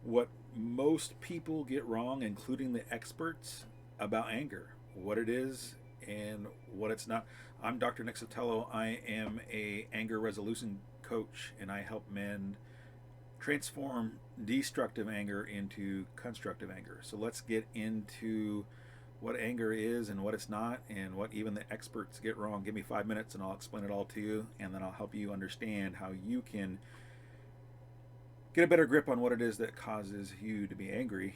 what most people get wrong, including the experts, about anger, what it is and what it's not. I'm Dr. Nick Sotelo. I am a anger resolution coach, and I help men transform destructive anger into constructive anger. So let's get into what anger is and what it's not, and what even the experts get wrong. Give me 5 minutes and I'll explain it all to you, and then I'll help you understand how you can get a better grip on what it is that causes you to be angry.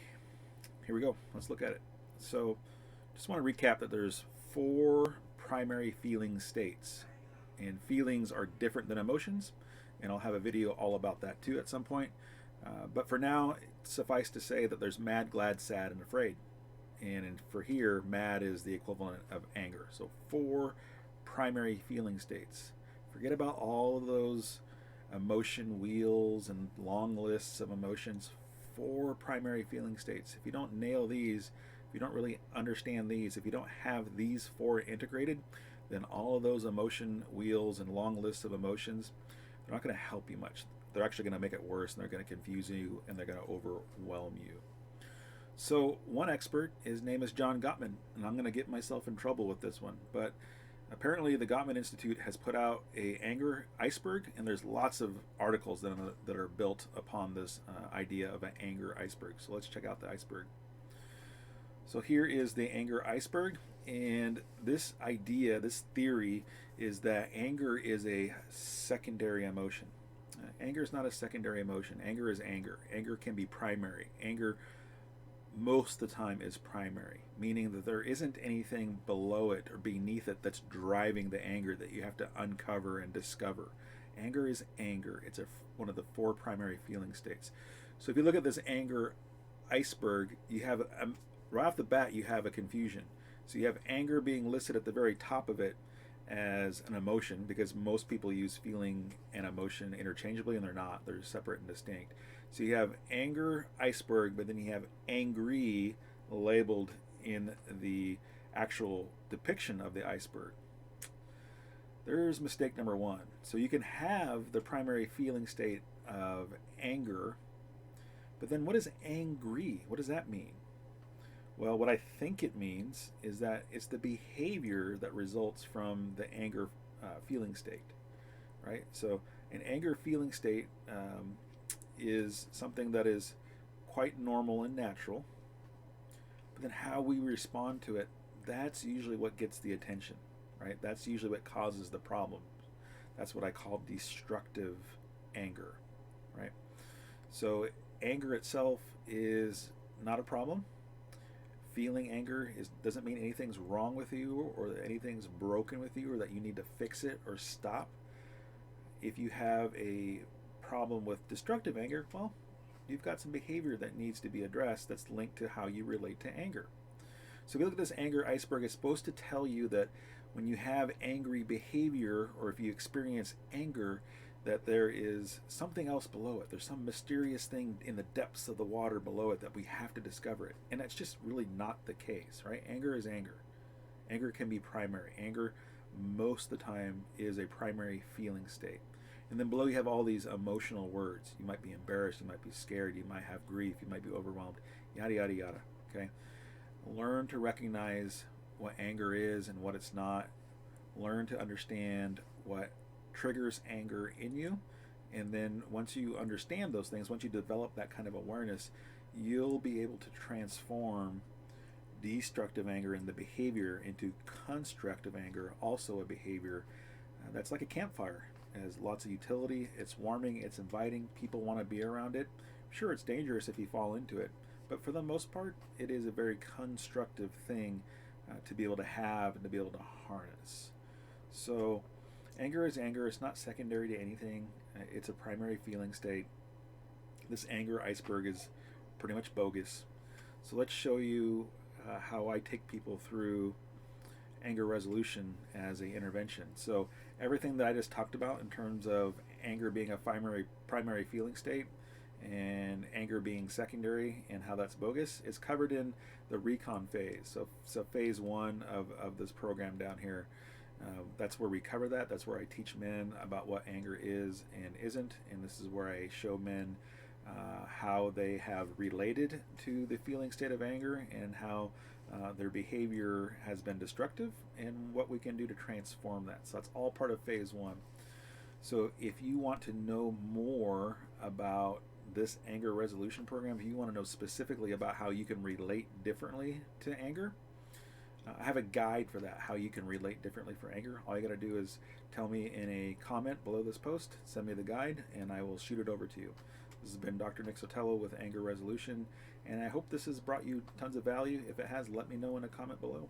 Here we go. Let's look at it. So, just want to recap that there's four primary feeling states, and feelings are different than emotions, and I'll have a video all about that too at some point. But for now, suffice to say that there's mad, glad, sad, and afraid. And for here, mad is the equivalent of anger. So four primary feeling states. Forget about all of those emotion wheels and long lists of emotions. Four primary feeling states. If you don't nail these, if you don't really understand these, if you don't have these four integrated, then all of those emotion wheels and long lists of emotions, they're not going to help you much. They're actually going to make it worse, and they're going to confuse you, and they're going to overwhelm you. So one expert, his name is John Gottman, and I'm going to get myself in trouble with this one, but apparently the Gottman Institute has put out a anger iceberg, and there's lots of articles that are built upon this idea of an anger iceberg. So let's check out the iceberg. So here is the anger iceberg, and this idea, this theory, is that anger is a secondary emotion. Anger is not a secondary emotion. Anger is anger. Anger can be primary. Anger most of the time is primary, meaning that there isn't anything below it or beneath it that's driving the anger that you have to uncover and discover. Anger is anger. It's one of the four primary feeling states. So if you look at this anger iceberg, you have right off the bat you have a confusion. So you have anger being listed at the very top of it as an emotion, because most people use feeling and emotion interchangeably, and they're not. They're separate and distinct. So you have anger iceberg, but then you have angry labeled in the actual depiction of the iceberg. There's mistake number one. So you can have the primary feeling state of anger, but then what is angry? What does that mean? Well, what I think it means is that it's the behavior that results from the anger feeling state, right? So an anger feeling state is something that is quite normal and natural, but then how we respond to it, that's usually what gets the attention, right? That's usually what causes the problem. That's what I call destructive anger, right? So anger itself is not a problem. Feeling anger doesn't mean anything's wrong with you or that anything's broken with you or that you need to fix it or stop. If you have a problem with destructive anger, well, you've got some behavior that needs to be addressed that's linked to how you relate to anger. So if you look at this anger iceberg, it's supposed to tell you that when you have angry behavior, or if you experience anger, that there is something else below it. There's some mysterious thing in the depths of the water below it that we have to discover it. And that's just really not the case, right? Anger is anger. Anger can be primary. Anger, most of the time, is a primary feeling state. And then below you have all these emotional words. You might be embarrassed, you might be scared, you might have grief, you might be overwhelmed, yada, yada, yada, okay? Learn to recognize what anger is and what it's not. Learn to understand what triggers anger in you, and then once you understand those things, once you develop that kind of awareness, you'll be able to transform destructive anger and the behavior into constructive anger, also a behavior that's like a campfire. It has lots of utility, it's warming, it's inviting, people want to be around it. Sure, it's dangerous if you fall into it, but for the most part it is a very constructive thing to be able to have and to be able to harness. So anger is anger. It's not secondary to anything. It's a primary feeling state. This anger iceberg is pretty much bogus. So let's show you how I take people through anger resolution as an intervention. So everything that I just talked about in terms of anger being a primary feeling state and anger being secondary and how that's bogus is covered in the recon phase. So phase one of this program down here. That's where we cover that. That's where I teach men about what anger is and isn't, and this is where I show men how they have related to the feeling state of anger, and how their behavior has been destructive, and what we can do to transform that. So that's all part of phase one. So if you want to know more about this anger resolution program, if you want to know specifically about how you can relate differently to anger, I have a guide for that, how you can relate differently for anger. All you got to do is tell me in a comment below this post, send me the guide, and I will shoot it over to you. This has been Dr. Nick Sotelo with Anger Resolution, and I hope this has brought you tons of value. If it has, let me know in a comment below.